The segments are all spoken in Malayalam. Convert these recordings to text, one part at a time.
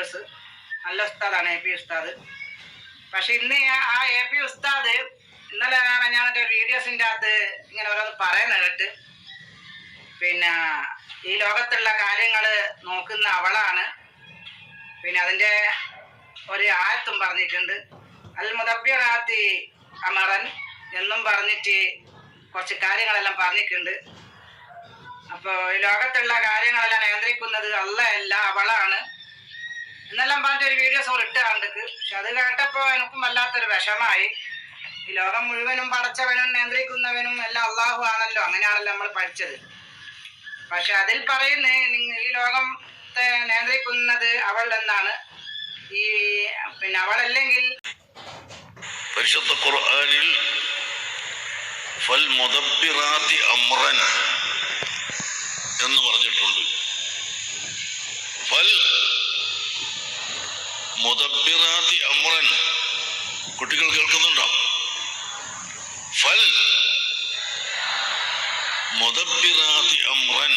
വീഡിയോസ്. നല്ല ഉസ്താദാണ് AP ഉസ്താദ്. പക്ഷെ ഇന്ന് ആ AP ഉസ്താദ് ഇന്നലെ ഞാനൊക്കെ വീഡിയോസിൻ്റെ അകത്ത് ഇങ്ങനെ ഓരോന്ന് പറയുന്ന കേട്ട്, പിന്നെ ഈ ലോകത്തുള്ള കാര്യങ്ങൾ നോക്കുന്ന അവളാണ്. പിന്നെ അതിൻ്റെ ഒരു ആയത്തും പറഞ്ഞിട്ടുണ്ട്, അൽ മുദബ്ബിറാത്തി അമറൻ എന്നും പറഞ്ഞിട്ട് കുറച്ച് കാര്യങ്ങളെല്ലാം പറഞ്ഞിട്ടുണ്ട്. അപ്പോൾ ഈ ലോകത്തുള്ള കാര്യങ്ങളെല്ലാം നിയന്ത്രിക്കുന്നത് അല്ല അവളാണ് എന്നെല്ലാം പറഞ്ഞിട്ടൊരു വീഡിയോസ് അവർ ഇട്ട് കണ്ടിക്ക്. പക്ഷെ അത് കേട്ടപ്പോൾ എനിക്കും വല്ലാത്തൊരു വിഷമായി. ഈ ലോകം മുഴുവനും പടച്ചവനും നിയന്ത്രിക്കുന്നവനും എല്ലാം അള്ളാഹു ആണല്ലോ, അങ്ങനെയാണല്ലോ നമ്മൾ പഠിച്ചത്. പക്ഷെ അതിൽ പറയുന്ന ഈ ലോകത്തെ നിയന്ത്രിക്കുന്നത് അവൾ എന്നാണ്. പിന്നെ അവളല്ലെങ്കിൽ പരിശുദ്ധ ഖുർആനിൽ ഫൽ മുദബ്ബിറാത്തി അംറൻ എന്ന് പറഞ്ഞിട്ടുണ്ട്. ഫൽ മുദബ്ബിറാത്തി അംറൻ, കുട്ടികൾ കേൾക്കുന്നുണ്ടോ? ഫൽ മുദബ്ബിറാത്തി അംറൻ,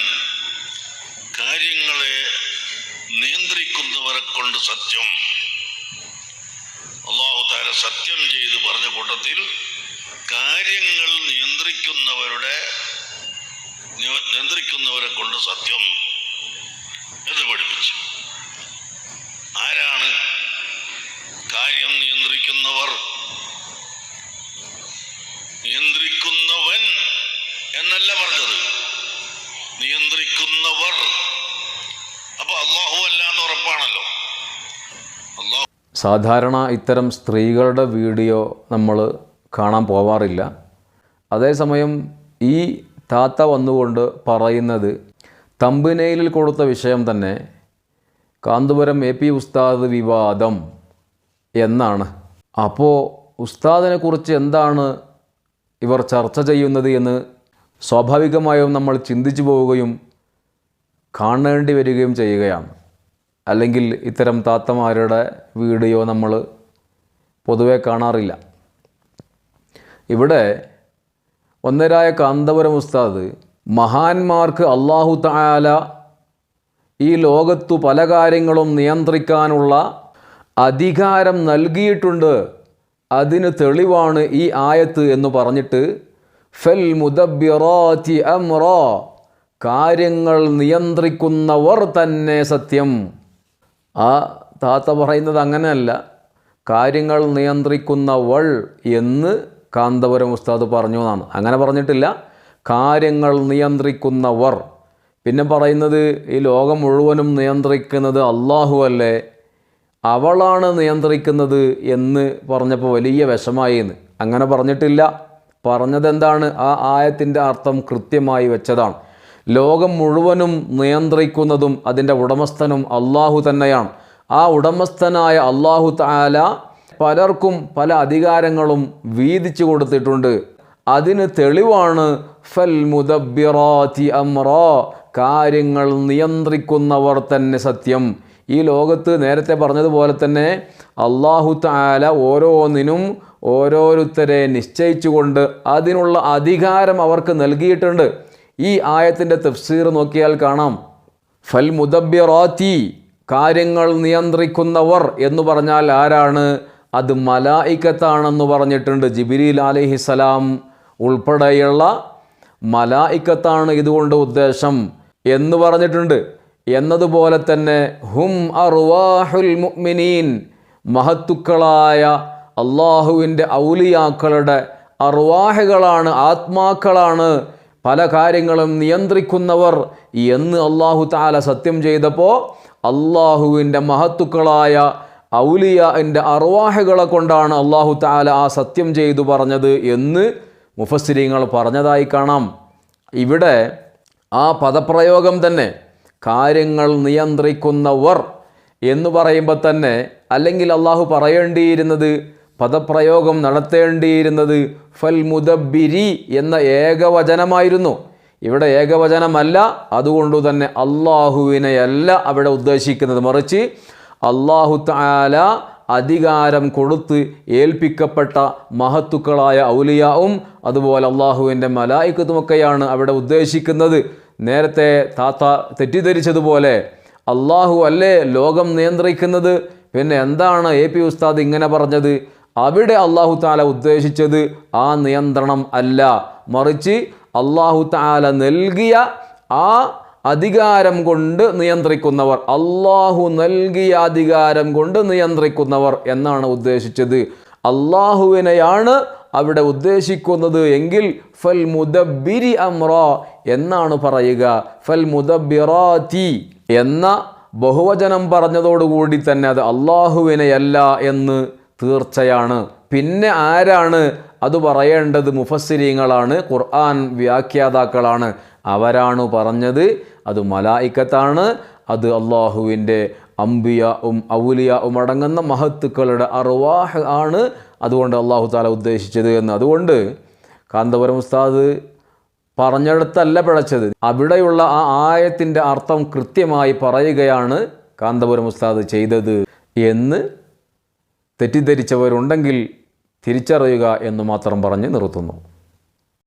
കാര്യങ്ങളെ നിയന്ത്രിക്കുന്നവരെ കൊണ്ട് സത്യം. അല്ലാഹു തആല സത്യം ചെയ്ത് പറഞ്ഞ കൂട്ടത്തിൽ കാര്യങ്ങൾ നിയന്ത്രിക്കുന്നവരെ കൊണ്ട് സത്യം എന്ന് പഠിപ്പിച്ചു. ആരാണ് കാര്യം നിയന്ത്രിക്കുന്നവർ? നിയന്ത്രിക്കുന്നവൻ എന്നല്ല പറഞ്ഞത്, നിയന്ത്രിക്കുന്നവർ. അപ്പൊ അല്ലാഹു അല്ല എന്ന് ഉറപ്പാണല്ലോ. സാധാരണ ഇത്തരം സ്ത്രീകളുടെ വീഡിയോ നമ്മൾ കാണാൻ പോവാറില്ല. അതേസമയം ഈ താത്ത വന്നുകൊണ്ട് പറയുന്നത് തമ്പനയിലിൽ കൊടുത്ത വിഷയം തന്നെ കാന്തപുരം AP ഉസ്താദ് വിവാദം എന്നാണ്. അപ്പോൾ ഉസ്താദിനെ കുറിച്ച് എന്താണ് ഇവർ ചർച്ച ചെയ്യുന്നത് എന്ന് സ്വാഭാവികമായും നമ്മൾ ചിന്തിച്ചു പോവുകയും കാണേണ്ടി വരികയും ചെയ്യുകയാണ്. അല്ലെങ്കിൽ ഇത്തരം താത്തമാരുടെ വീഡിയോ നമ്മൾ പൊതുവെ കാണാറില്ല. ഇവിടെ ഒന്നരായ കാന്തപുരം ഉസ്താദ് മഹാന്മാർക്ക് അല്ലാഹു തആല ഈ ലോകത്തു പല കാര്യങ്ങളും നിയന്ത്രിക്കാനുള്ള അധികാരം നൽകിയിട്ടുണ്ട്, അതിന് തെളിവാണ് ഈ ആയത്ത് എന്ന് പറഞ്ഞിട്ട് ഫൽ മുദബ്ബിറാത്തി അംറ, കാര്യങ്ങൾ നിയന്ത്രിക്കുന്നവർ തന്നെ സത്യം. ആ താത്ത പറയുന്നത് അങ്ങനെയല്ല, കാര്യങ്ങൾ നിയന്ത്രിക്കുന്നവൾ എന്ന് കാന്തപുരം ഉസ്താദ് പറഞ്ഞു എന്നാണ്. അങ്ങനെ പറഞ്ഞിട്ടില്ല, കാര്യങ്ങൾ നിയന്ത്രിക്കുന്നവർ. പിന്നെ പറയുന്നത് ഈ ലോകം മുഴുവനും നിയന്ത്രിക്കുന്നത് അല്ലാഹു അല്ലേ, അവളാണ് നിയന്ത്രിക്കുന്നത് എന്ന് പറഞ്ഞപ്പോൾ വലിയ വിഷമായി എന്ന്. അങ്ങനെ പറഞ്ഞിട്ടില്ല. പറഞ്ഞതെന്താണ്? ആ ആയത്തിൻ്റെ അർത്ഥം കൃത്യമായി വെച്ചതാണ്. ലോകം മുഴുവനും നിയന്ത്രിക്കുന്നതും അതിൻ്റെ ഉടമസ്ഥനും അല്ലാഹു തന്നെയാണ്. ആ ഉടമസ്ഥനായ അല്ലാഹു തആല പലർക്കും പല അധികാരങ്ങളും വീതിച്ചു കൊടുത്തിട്ടുണ്ട്. അതിന് തെളിവാണ് ഫൽ മുദബ്ബിറാത്തി അംറ, കാര്യങ്ങൾ നിയന്ത്രിക്കുന്നവർ തന്നെ സത്യം. ഈ ലോകത്ത് നേരത്തെ പറഞ്ഞതുപോലെ തന്നെ അല്ലാഹു തആല ഓരോന്നിനും ഓരോരുത്തരെ നിശ്ചയിച്ചുകൊണ്ട് അതിനുള്ള അധികാരം അവർക്ക് നൽകിയിട്ടുണ്ട്. ഈ ആയത്തിൻ്റെ തഫ്സീർ നോക്കിയാൽ കാണാം, ഫൽ മുദബ്ബിറാത്തി, കാര്യങ്ങൾ നിയന്ത്രിക്കുന്നവർ എന്ന് പറഞ്ഞാൽ ആരാണ്? അത് മലായിക്കത്താണെന്ന് പറഞ്ഞിട്ടുണ്ട്. ജിബ്രീൽ അലൈഹിസ്സലാം ഉൾപ്പെടെയുള്ള മലായിക്കത്താണ് ഇതുകൊണ്ട് ഉദ്ദേശം എന്ന് പറഞ്ഞിട്ടുണ്ട്. എന്നതുപോലെ തന്നെ ഹും അർവാഹുൽ മുഅ്മിനീൻ, മഹത്തുക്കളായ അള്ളാഹുവിൻ്റെ ഔലിയാക്കളുടെ അർവാഹുകളാണ്, ആത്മാക്കളാണ് പല കാര്യങ്ങളും നിയന്ത്രിക്കുന്നവർ എന്ന് അല്ലാഹു തആല സത്യം ചെയ്തപ്പോൾ അള്ളാഹുവിൻ്റെ മഹത്തുക്കളായ ഔലിയാൻ്റെ അർവാഹുകളെ കൊണ്ടാണ് അല്ലാഹു തആല ആ സത്യം ചെയ്തു പറഞ്ഞത് എന്ന് മുഫസ്സിരീങ്ങൾ പറഞ്ഞതായി കാണാം. ഇവിടെ ആ പദപ്രയോഗം തന്നെ കാര്യങ്ങൾ നിയന്ത്രിക്കുന്നവർ എന്ന് പറയുമ്പോൾ തന്നെ, അല്ലെങ്കിൽ അള്ളാഹു പറയേണ്ടിയിരുന്നത്, പദപ്രയോഗം നടത്തേണ്ടിയിരുന്നത് ഫൽ മുദബ്ബിരി എന്ന ഏകവചനമായിരുന്നു. ഇവിടെ ഏകവചനമല്ല, അതുകൊണ്ട് തന്നെ അള്ളാഹുവിനെയല്ല അവിടെ ഉദ്ദേശിക്കുന്നത്, മറിച്ച് അല്ലാഹു തആല അധികാരം കൊടുത്ത് ഏൽപ്പിക്കപ്പെട്ട മഹത്തുക്കളായ ഔലിയാവും അതുപോലെ അള്ളാഹുവിൻ്റെ മലായിക്കത്തുമൊക്കെയാണ് അവിടെ ഉദ്ദേശിക്കുന്നത്. നേരത്തെ താത്ത തെറ്റിദ്ധരിച്ചതുപോലെ അള്ളാഹു അല്ലേ ലോകം നിയന്ത്രിക്കുന്നത്, പിന്നെ എന്താണ് AP ഉസ്താദ് ഇങ്ങനെ പറഞ്ഞത്? അവിടെ അള്ളാഹു താല ഉദ്ദേശിച്ചത് ആ നിയന്ത്രണം അല്ല, മറിച്ച് അള്ളാഹു താല നൽകിയ ആ അധികാരം കൊണ്ട് നിയന്ത്രിക്കുന്നവർ, അള്ളാഹു നൽകിയ അധികാരം കൊണ്ട് നിയന്ത്രിക്കുന്നവർ എന്നാണ് ഉദ്ദേശിച്ചത്. അള്ളാഹുവിനെയാണ് അവിടെ ഉദ്ദേശിക്കുന്നത് എങ്കിൽ ഫൽ മുദബ്ബിരി അംറ എന്നാണ് പറയുക. ഫൽ മുദബ്ബിറാത്തി എന്ന ബഹുവചനം പറഞ്ഞതോടുകൂടി തന്നെ അത് അള്ളാഹുവിനെയല്ല എന്ന് തീർച്ചയാണ്. പിന്നെ ആരാണ് അത് പറയേണ്ടത്? മുഫസ്സിരീങ്ങളാണ്, ഖുർആൻ വ്യാഖ്യാതാക്കളാണ്. അവരാണ് പറഞ്ഞത് അത് മലായിക്കത്താണ്, അത് അള്ളാഹുവിൻ്റെ അംബിയാവും ഔലിയാവും അടങ്ങുന്ന മഹത്തുക്കളുടെ അർവാഹ് ആണ്, അതുകൊണ്ട് അള്ളാഹു താല ഉദ്ദേശിച്ചത് എന്ന്. അതുകൊണ്ട് കാന്തപുരം ഉസ്താദ് പറഞ്ഞെടുത്തല്ല പിഴച്ചത്, അവിടെയുള്ള ആ ആയത്തിൻ്റെ അർത്ഥം കൃത്യമായി പറയുകയാണ് കാന്തപുരം ഉസ്താദ് ചെയ്തത് എന്ന് തെറ്റിദ്ധരിച്ചവരുണ്ടെങ്കിൽ തിരിച്ചറിയുക എന്ന് മാത്രം പറഞ്ഞ് നിർത്തുന്നു.